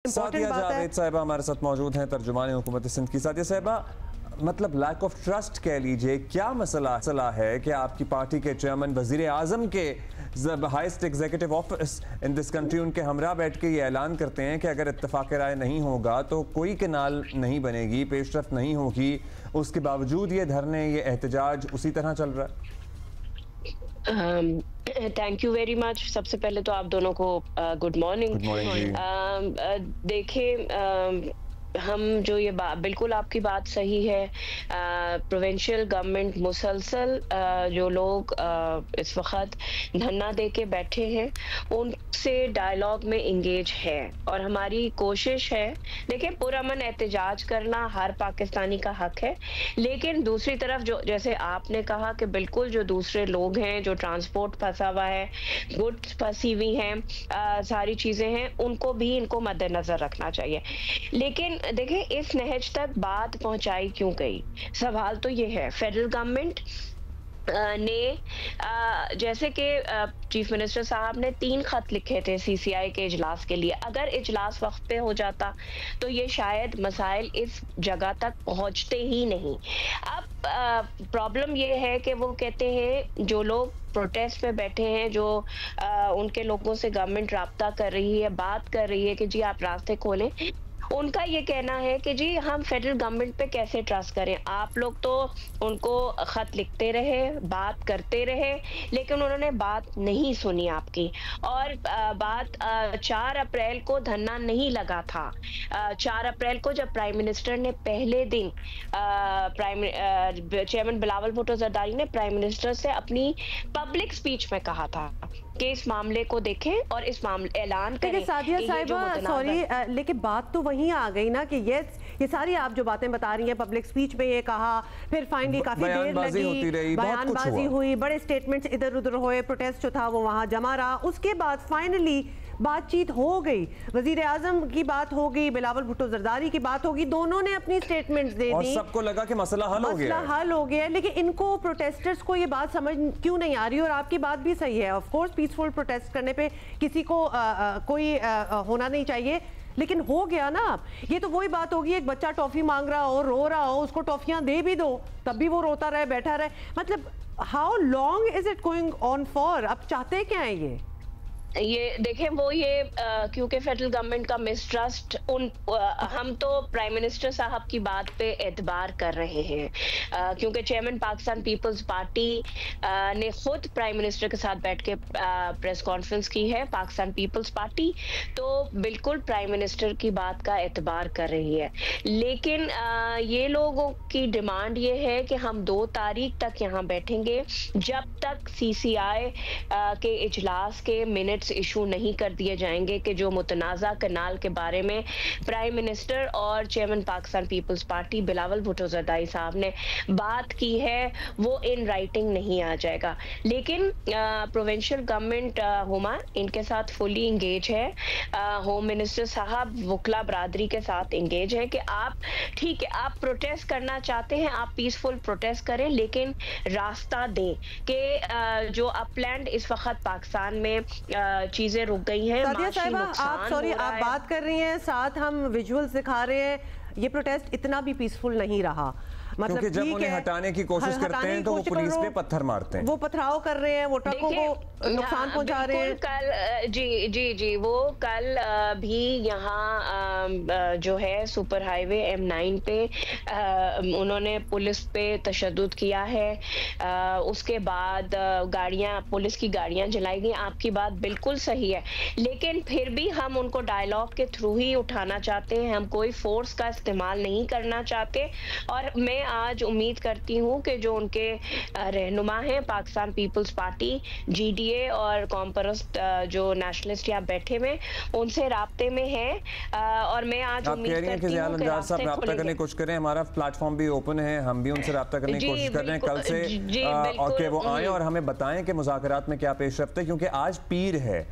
सादिया जावेद साहिबा हमारे साथ मौजूद हैं, तर्जुमान हुकूमत सिंध की। सादिया साहिबा, मतलब लैक ऑफ ट्रस्ट कह लीजिए, क्या मसला है कि आपकी पार्टी के चेयरमैन वजीर आजम के highest executive office in this country उनके हमरा बैठ के ये ऐलान करते हैं कि अगर इत्तेफाक राय नहीं होगा तो कोई कैनाल नहीं बनेगी, पेशरफ नहीं होगी। उसके बावजूद ये धरने, ये एहतजाज उसी तरह चल रहा है। Thank you very much. सबसे पहले तो आप दोनों को गुड मॉर्निंग। देखिए, हम जो ये बिल्कुल आपकी बात सही है। प्रोविंशियल गवर्नमेंट मुसलसल जो लोग इस वक्त धरना दे के बैठे हैं उनसे डायलॉग में इंगेज है और हमारी कोशिश है। देखिए, पुरअमन एहतजाज करना हर पाकिस्तानी का हक है, लेकिन दूसरी तरफ जो जैसे आपने कहा कि बिल्कुल जो दूसरे लोग हैं, जो ट्रांसपोर्ट फंसा हुआ है, गुड्स फंसी हुई हैं, सारी चीज़ें हैं, उनको भी इनको मद्देनजर रखना चाहिए। लेकिन देखिए, इस नहज तक बात पहुंचाई क्यों गई? सवाल तो ये है, फेडरल गवर्नमेंट ने जैसे कि चीफ मिनिस्टर साहब ने 3 खत लिखे थे सीसीआई के इजलास के लिए। अगर इजलास वक्त पे हो जाता तो ये शायद मसाइल इस जगह तक पहुंचते ही नहीं। अब प्रॉब्लम ये है कि वो कहते हैं जो लोग प्रोटेस्ट पे बैठे हैं, जो उनके लोगों से गवर्नमेंट राब्ता कर रही है, बात कर रही है कि जी आप रास्ते खोलें, उनका ये कहना है कि जी हम फेडरल गवर्नमेंट पे कैसे ट्रस्ट करें। आप लोग तो उनको खत लिखते रहे, बात करते रहे, लेकिन उन्होंने बात नहीं सुनी आपकी। और बात 4 अप्रैल को धरना नहीं लगा था। 4 अप्रैल को जब प्राइम मिनिस्टर ने पहले दिन चेयरमैन बिलावल भुट्टो जरदारी ने प्राइम मिनिस्टर से अपनी पब्लिक स्पीच में कहा था कि इस मामले को देखें और इस मामले ऐलान करें। सादिया साहिबा, सॉरी, लेकिन बात तो वहीं आ गई ना कि ये सारी आप जो बातें बता रही हैं, पब्लिक स्पीच में ये कहा, फिर फाइनली काफी देर लगी, बयानबाजी हुई, बड़े स्टेटमेंट्स इधर उधर हुए, प्रोटेस्ट जो था वो वहां जमा रहा, उसके बाद फाइनली बातचीत हो गई, वजीर आजम की बात हो गई, बिलावल भुट्टो जरदारी की बात होगी, दोनों ने अपनी स्टेटमेंट्स दे दी और सबको लगा कि मसला हल हो गया। लेकिन इनको प्रोटेस्टर्स को ये बात समझ क्यों नहीं आ रही? और आपकी बात भी सही है, ऑफ कोर्स पीसफुल प्रोटेस्ट करने पे किसी को कोई होना नहीं चाहिए, लेकिन हो गया ना। ये तो वही बात होगी, एक बच्चा टॉफी मांग रहा हो, रो रहा हो, उसको टॉफियां दे भी दो तब भी वो रोता रहे, बैठा रहे। मतलब how long is it going on for? अब चाहते क्या है ये देखें, वो ये क्योंकि फेडरल गवर्नमेंट का मिसट्रस्ट हम तो प्राइम मिनिस्टर साहब की बात पे एतबार कर रहे हैं, क्योंकि चेयरमैन पाकिस्तान पीपल्स पार्टी ने खुद प्राइम मिनिस्टर के साथ बैठ के प्रेस कॉन्फ्रेंस की है, पाकिस्तान पीपल्स पार्टी, तो बिल्कुल प्राइम मिनिस्टर की बात का एतबार कर रही है। लेकिन ये लोगों की डिमांड ये है कि हम 2 तारीख तक यहाँ बैठेंगे जब तक सीसीआई के इजलास के मिनट इशू नहीं कर दिए जाएंगे कि जो मुतनाज़ा कनाल के बारे में प्राइम मिनिस्टर और चेयरमैन पाकिस्तान पीपल्स पार्टी बिलावल भुट्टो जरदारी साहब ने बात की है, वो इन राइटिंग नहीं आ जाएगा। लेकिन प्रोविंशियल गवर्नमेंट हुमा इनके साथ फुली इंगेज है, होम मिनिस्टर साहब वकला बरादरी के साथ इंगेज है कि आप ठीक है, आप प्रोटेस्ट करना चाहते हैं, आप पीसफुल प्रोटेस्ट करें, लेकिन रास्ता दें कि जो अपलैंड इस वक्त पाकिस्तान में चीजें रुक गई हैं। सादिया साहिबा, आप बात कर रही हैं, साथ हम विजुअल्स दिखा रहे हैं, ये प्रोटेस्ट इतना भी पीसफुल नहीं रहा। मतलब क्योंकि जब उन्हें हटाने की कोशिश करते हैं तो वो पुलिस पे पत्थर मारते हैं, वो पथराव कर रहे हैं, वो ट्रकों को नुकसान पहुंचा रहे हैं। कल जी वो कल भी यहाँ जो है सुपर हाईवे M9 पे उन्होंने पुलिस पे तशद्दुद किया है। उसके बाद पुलिस की गाड़ियां जलाई गई। आपकी बात बिल्कुल सही है, लेकिन फिर भी हम उनको डायलॉग के थ्रू ही उठाना चाहते हैं, हम कोई फोर्स का इस्तेमाल नहीं करना चाहते। और मैं आज उम्मीद करती हूँ कि जो उनके रहनुमा हैं पाकिस्तान पीपल्स पार्टी GDA और कॉम्परस्ट जो नेशनलिस्ट यहाँ बैठे हुए उनसे राब्ते में है, और मैं आज उम्मीद करती हूँ कि रास्ते राब्ता करने की कोशिश करें। हमारा प्लेटफॉर्म भी ओपन है, हम भी उनसे राब्ता करने की कोशिश कर रहे हैं कल से, और कि वो आए और हमें बताएं कि मुज़ाकरात में क्या पेश रफ्त है, क्योंकि आज पीर है।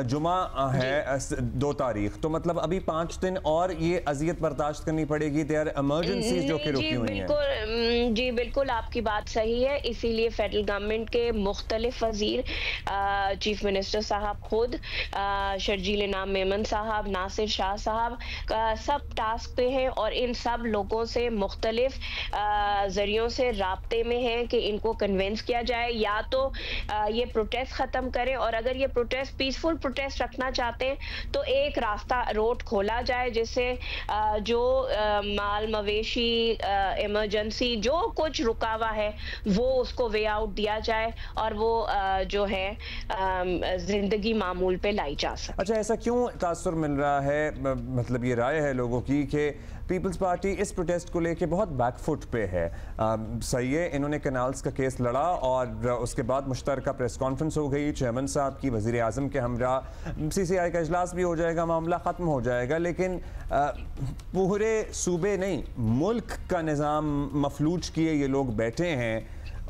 जुमा है 2 तारीख, तो मतलब अभी 5 दिन और ये अजियत बर्दाश्त करनी पड़ेगी। देयर इमरजेंसीज जो कि रुकी हुई हैं। जी बिल्कुल आपकी बात सही है, इसीलिए फेडरल गवर्नमेंट के मुख्तलिफ वजीर, चीफ मिनिस्टर साहब खुद, शर्जील इनाम मेमन साहब, नासिर शाह साहब सब टास्क पे हैं और इन सब लोगों से मुख्तलिफ जरियों से राब्ते में हैं कि इनको कन्विंस किया जाए या तो ये प्रोटेस्ट ख़त्म करें, और अगर ये प्रोटेस्ट पीसफुल प्रोटेस्ट रखना चाहते हैं तो एक रास्ता रोड खोला जाए जिससे जो माल मवेशी इमरजेंसी जो कुछ रुका हुआ है वो उसको वे आउट दिया जाए और वो जो है जिंदगी मामूल पे लाई जा सके। अच्छा, ऐसा क्यों तासुर मिल रहा है, मतलब ये राय है लोगों की कि पीपल्स पार्टी इस प्रोटेस्ट को लेके बहुत बैकफुट पे है। सही है, इन्होंने कैनाल्स का केस लड़ा और उसके बाद मुश्तरका प्रेस कॉन्फ्रेंस हो गई चेयरमैन साहब की, वज़ीर आज़म के हमरा CCI का इजलास भी हो जाएगा, मामला ख़त्म हो जाएगा, लेकिन पूरे सूबे नहीं मुल्क का निज़ाम मफलूज किए ये लोग बैठे हैं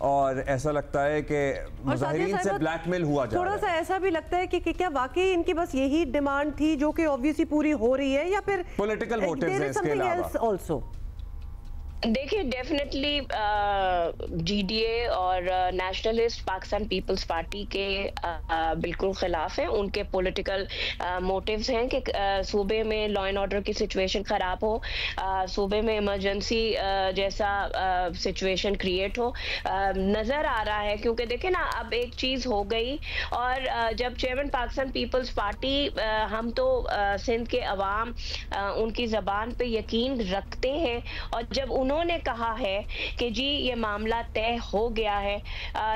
और ऐसा लगता है कि मुजाहिरीन से ब्लैकमेल हुआ जा रहा है। थोड़ा सा ऐसा भी लगता है कि क्या वाकई इनकी बस यही डिमांड थी जो कि ऑब्वियसली पूरी हो रही है या फिर पॉलिटिकल मोटिव्स हैं इसके अलावा? देखिए डेफिनेटली GDA और नेशनलिस्ट पाकिस्तान पीपल्स पार्टी के बिल्कुल खिलाफ हैं। उनके पॉलिटिकल मोटिव्स हैं कि सूबे में लॉ एंड ऑर्डर की सिचुएशन ख़राब हो, सूबे में इमरजेंसी जैसा सिचुएशन क्रिएट हो, नज़र आ रहा है। क्योंकि देखें ना, अब एक चीज़ हो गई और जब चेयरमैन पाकिस्तान पीपल्स पार्टी, हम तो सिंध के अवाम उनकी ज़बान पे यकीन रखते हैं और जब उन्होंने कहा है कि जी ये मामला तय हो गया है,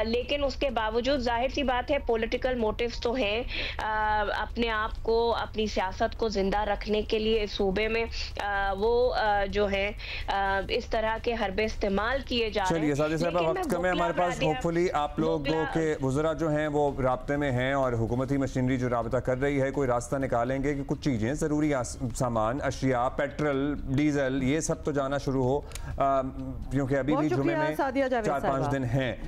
लेकिन उसके बावजूद जाहिर सी बात है पॉलिटिकल मोटिव्स तो हैं, अपने आप को अपनी सियासत को जिंदा रखने के लिए इस सूबे में वो जो है इस तरह के हरबे इस्तेमाल किए जा रहे हैं। चलिए सादी साहबा, वक्त कम है हमारे पास, होपफुली आप लोगों के वज़रा जो हैं वो राब्ते में हैं और हुकूमती मशीनरी जो राब्ता कर रही है कोई रास्ता निकालेंगे कि कुछ चीज़ें ज़रूरी सामान, अशिया, पेट्रोल, डीजल, ये सब तो जाना शुरू हो, क्योंकि अभी भी जुमे में 4-5 दिन हैं।